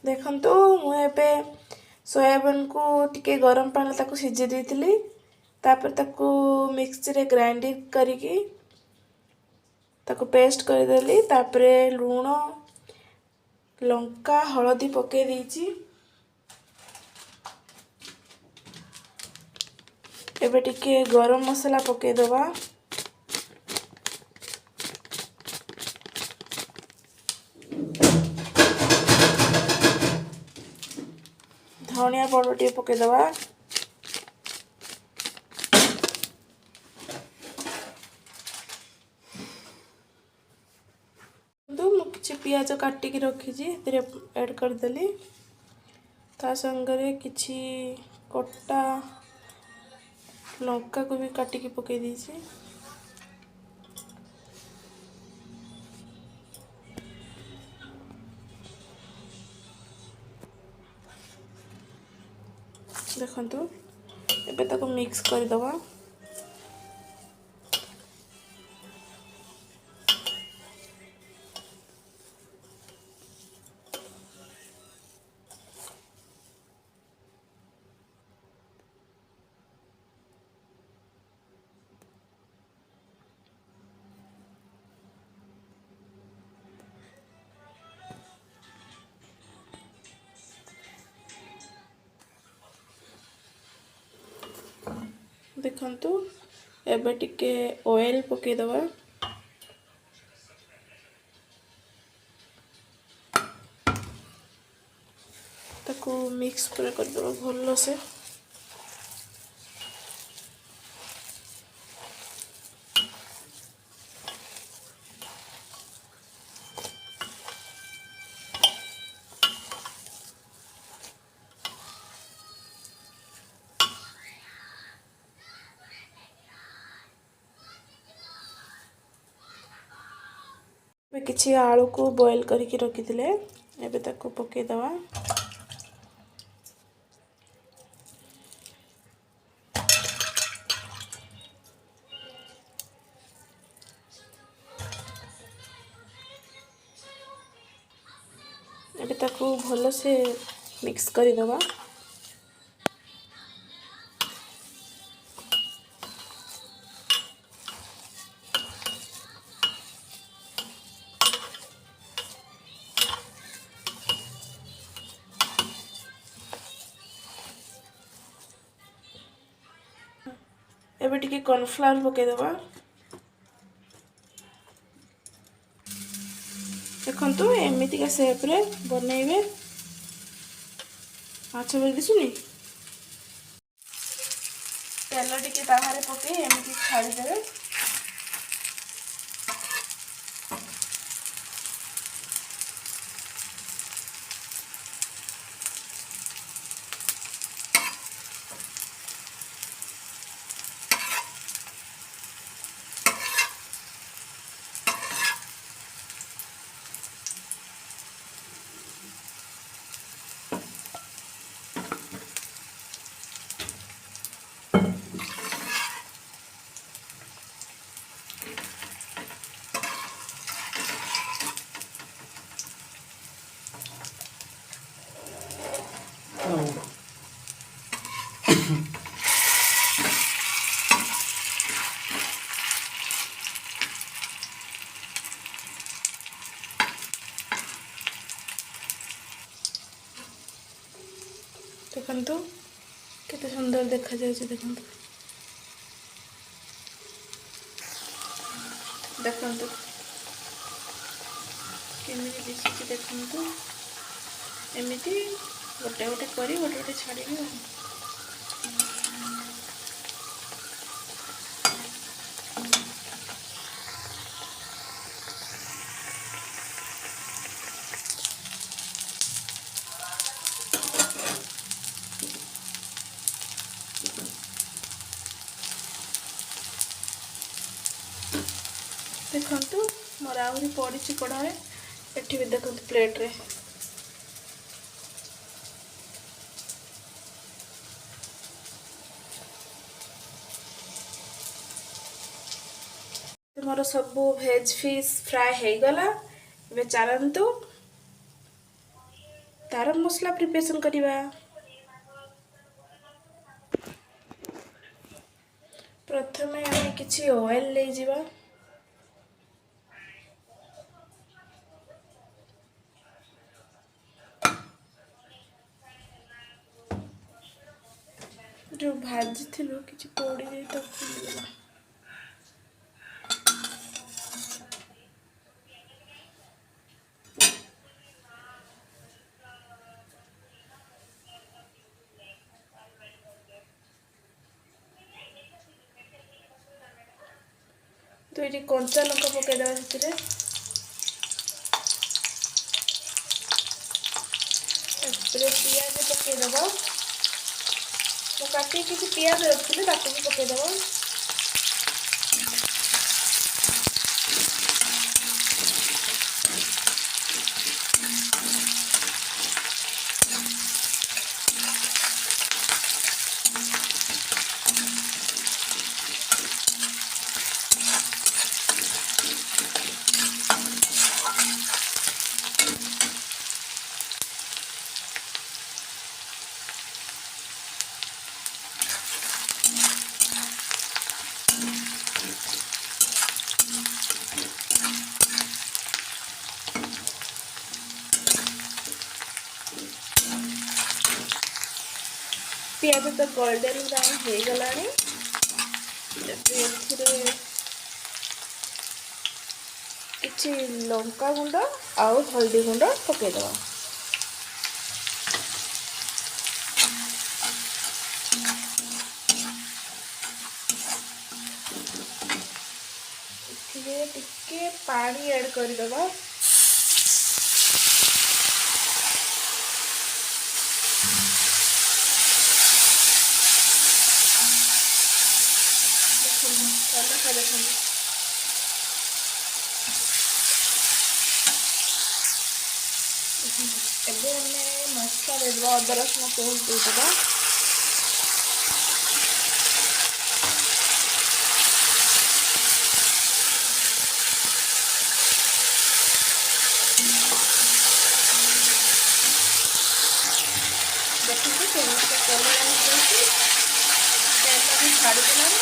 देखंतु मु एबे सोयाबीन को टिके गरम पानी ताको सिझे देइतिली तापर ताको मिक्सी रे ग्राइंडिंग करिकी ताको पेस्ट करदेली तापर लूण लंका हळदी पके देइची एबे टिके गरम मसाला पके दवा धनिया पाउडर टे पके दवा किसी पियाज काटिकी रखी ऐड करदेली ता संगरे किछि कटा लंका को भी काटिकी पके दीची देखंतु एबे ताको मिक्स कर दवा देखंतु एबे टिके ऑयल पके दवा ताको मिक्स पूरा कर दवा भलो से किछि आलू को बॉईल करके रखी थिले एबे ताको पके दवा एबे ताको भलो से मिक्स करी दवा एबे टिके कॉर्नफ्लावर पके दवा देखंतु एमिति का शेप रे बनेइबे माछ बेल दिसुनी तेल टिके ताहारे पके एमिति छाड़ी देबे देखंतु केते सुंदर देखा जाय छै देखंतु देखंतु केमिति दिसुची देखंतु एमिति गोटे गोटे करी गोटे गोटे छाड़ी देखंतु मोर आहुरी पड़ी कड़ाए एठी भी देखंतु प्लेट रे मोर सब वेज फिश फ्राए हो गला। चलतु तार मसला प्रिपरेशन करवा। प्रथम आम किसी ऑयल ले जावा। जो भाजी थी कि पोड़ी दे तो फुलगला। तो ये कंचा लंका पकईदेवा से पियाज पकईदेव। तो काटी किसी पियाज रखी ताकू भी पकईदेव। पियाज तो गोल्डन ब्राउन हो गला। किसी लंका गुंड आउ हल्दी गुंड पकईदेव। टिके पानी ऐड करदेव। ଏବେ ଆମେ ମସଲା ଦେଇଦେବା। ଅଦା ରସୁଣ ପେଷ୍ଟ ଦେଇଦେବା। देखते केମିତି କଲର୍ ଆସିଯାଇଛି। ତେଲ ବି ଛାଡ଼ିଦେଲାଣି।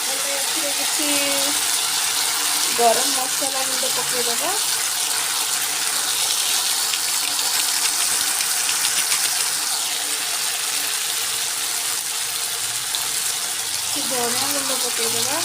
ଆମେ ଏଥିରେ କିଛି ଗରମ ମସଲା ଗୁଣ୍ଡ ପକାଇଦେବା। ଧନିଆ ଗୁଣ୍ଡ ପକାଇଦେବା।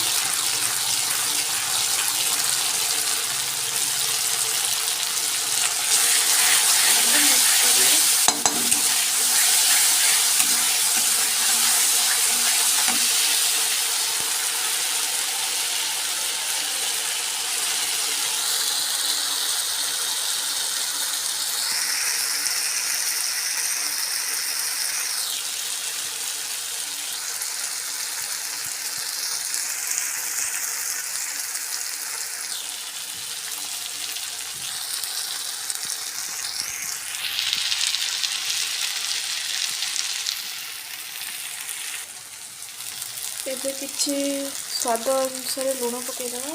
ଏବେ କିଛି ସ୍ୱାଦ ଅନୁସାରେ ଲୁଣ ପକାଇଦେବା।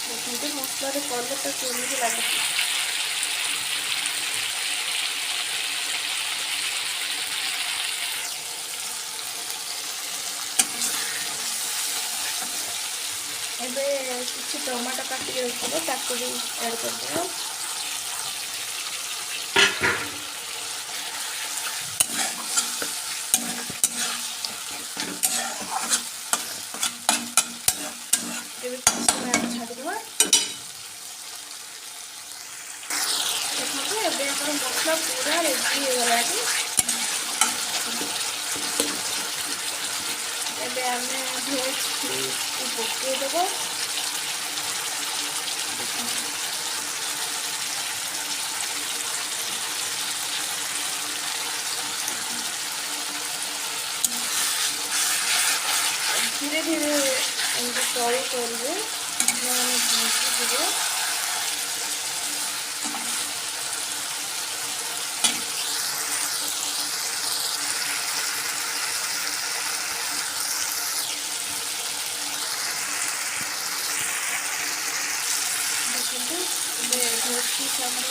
ଦେଖନ୍ତୁ ମସଲାରେ କଲର୍ଟା କେମିତି ଲାଗୁଛି। ଏବେ କିଛି ଟମାଟୋ କାଟିକି ରଖିବ ତାକୁ ବି ଆଡ଼୍ କରିଦେବା। ଏବେ କିଛି ସମୟ ଛାଡ଼ିଦେବା। ଦେଖନ୍ତୁ ଏବେ ଆମର ମସଲା ପୁରା ରେଡ଼ି ହେଇଗଲାଣି। ଏବେ ଆମେ ଭେଜକୁ ପକାଇଦେବା। धीरे धीरे एमती तले करेंगे भाजीजिए। ଆମର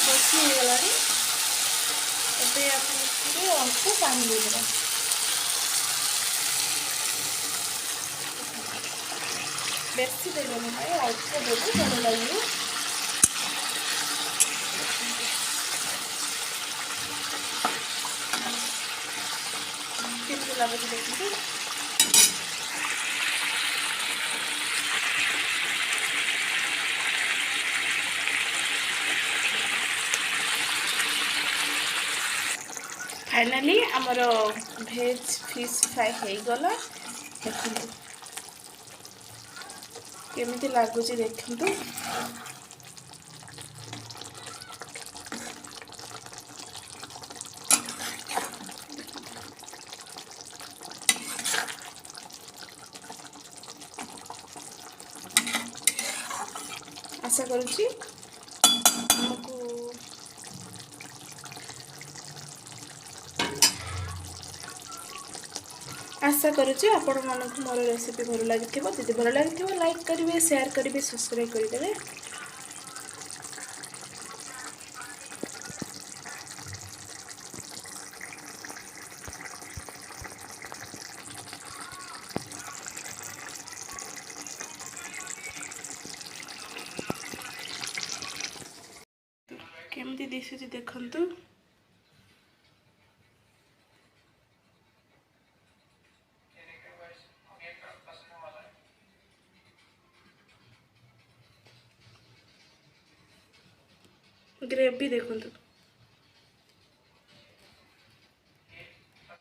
କଷି ହେଇଗଲାଣି। ଏବେ ଆମେ ଏଥିରେ ଅଳ୍ପ ପାଣି ଦେଇଦେବା। ବେଶୀ ଦେବେନି ନାହିଁ, ଅଳ୍ପ ଦେବେ, ଭଲ ଲାଗିବ। କେମିତି ଲାଗୁଛି ଦେଖନ୍ତୁ। फाइनाली आमर भेज फिश फ्राए ହେଇଗଲା। ଦେଖନ୍ତୁ କେମିତି ଲାଗୁଛି ଦେଖନ୍ତୁ। आशा करुच्ची आमको आशा करुच्ची आपण मानक मोर रेसिपी भल लगी। जदि भल लगी लाइक करेंगे, शेयर करेंगे, सब्सक्राइब करदे। केमती दिशुची देखंतु। ग्रेवी देखंतु।